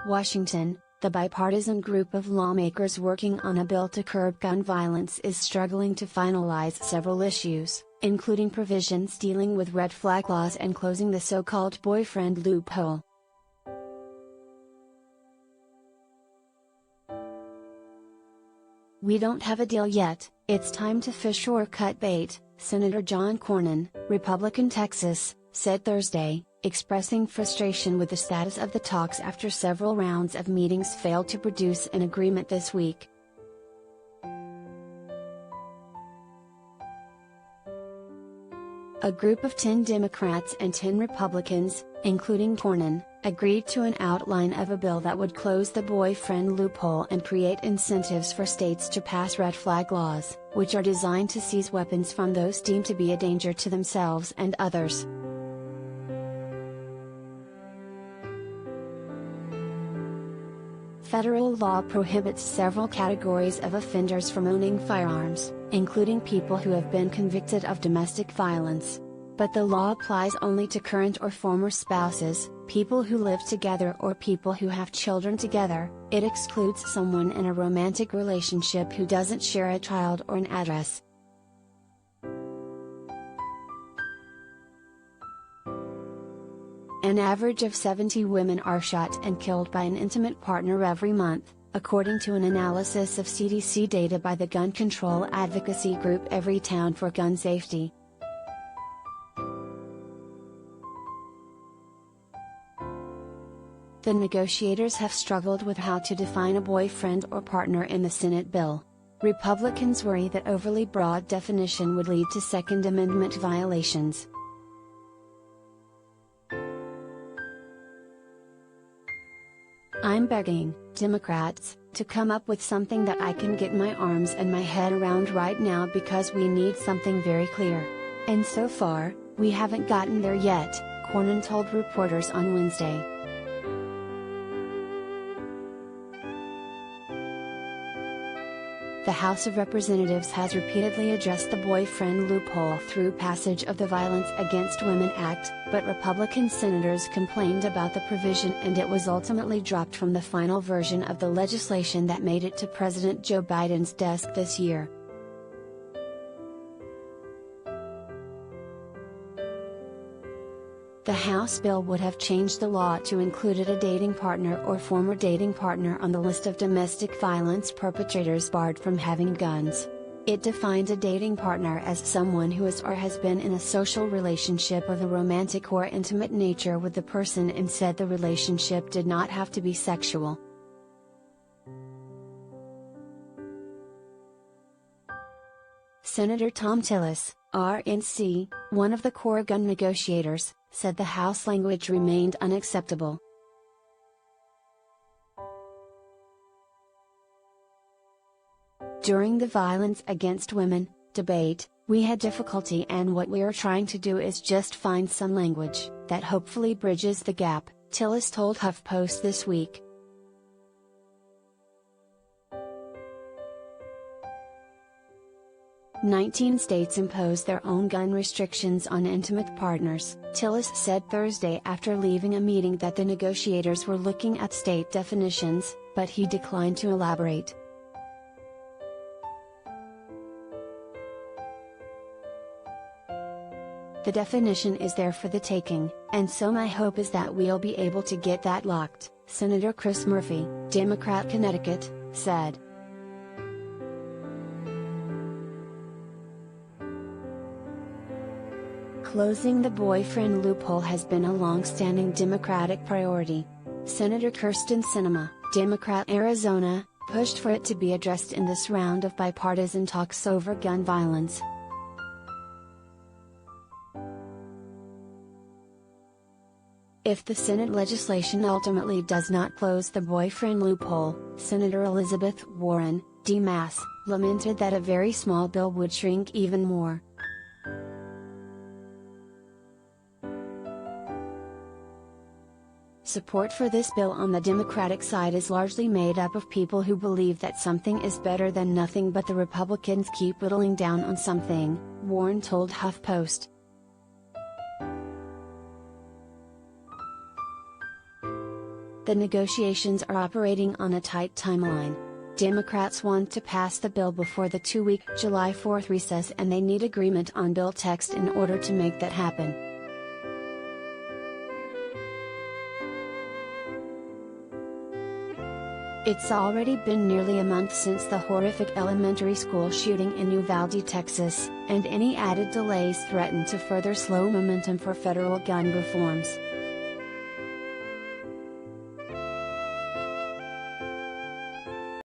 Washington, the bipartisan group of lawmakers working on a bill to curb gun violence is struggling to finalize several issues, including provisions dealing with red flag laws and closing the so-called boyfriend loophole. "We don't have a deal yet, it's time to fish or cut bait," Senator John Cornyn, Republican Texas, said Thursday, expressing frustration with the status of the talks after several rounds of meetings failed to produce an agreement this week. A group of 10 Democrats and 10 Republicans, including Cornyn, agreed to an outline of a bill that would close the boyfriend loophole and create incentives for states to pass red flag laws, which are designed to seize weapons from those deemed to be a danger to themselves and others. Federal law prohibits several categories of offenders from owning firearms, including people who have been convicted of domestic violence. But the law applies only to current or former spouses, people who live together or people who have children together. It excludes someone in a romantic relationship who doesn't share a child or an address. An average of 70 women are shot and killed by an intimate partner every month, according to an analysis of CDC data by the gun control advocacy group Everytown for Gun Safety. The negotiators have struggled with how to define a boyfriend or partner in the Senate bill. Republicans worry that overly broad definition would lead to Second Amendment violations. "I'm begging Democrats to come up with something that I can get my arms and my head around right now because we need something very clear. And so far, we haven't gotten there yet," Cornyn told reporters on Wednesday. The House of Representatives has repeatedly addressed the boyfriend loophole through passage of the Violence Against Women Act, but Republican senators complained about the provision and it was ultimately dropped from the final version of the legislation that made it to President Joe Biden's desk this year. The House bill would have changed the law to include a dating partner or former dating partner on the list of domestic violence perpetrators barred from having guns. It defined a dating partner as someone who is or has been in a social relationship of a romantic or intimate nature with the person and said the relationship did not have to be sexual. Senator Tom Tillis, RNC, one of the core gun negotiators, said the House language remained unacceptable. "During the Violence Against Women debate, we had difficulty, and what we are trying to do is just find some language that hopefully bridges the gap," Tillis told HuffPost this week. "19 states impose their own gun restrictions on intimate partners," Tillis said Thursday after leaving a meeting that the negotiators were looking at state definitions, but he declined to elaborate. "The definition is there for the taking, and so my hope is that we'll be able to get that locked," Senator Chris Murphy, Democrat Connecticut, said. Closing the boyfriend loophole has been a long-standing Democratic priority. Senator Kyrsten Sinema, Democrat Arizona, pushed for it to be addressed in this round of bipartisan talks over gun violence. If the Senate legislation ultimately does not close the boyfriend loophole, Senator Elizabeth Warren, D-Mass, lamented that a very small bill would shrink even more. Support for this bill on the Democratic side is largely made up of people who believe that something is better than nothing, but the Republicans keep whittling down on something, Warren told HuffPost. The negotiations are operating on a tight timeline. Democrats want to pass the bill before the 2-week July 4th recess, and they need agreement on bill text in order to make that happen. It's already been nearly a month since the horrific elementary school shooting in Uvalde, Texas, and any added delays threaten to further slow momentum for federal gun reforms.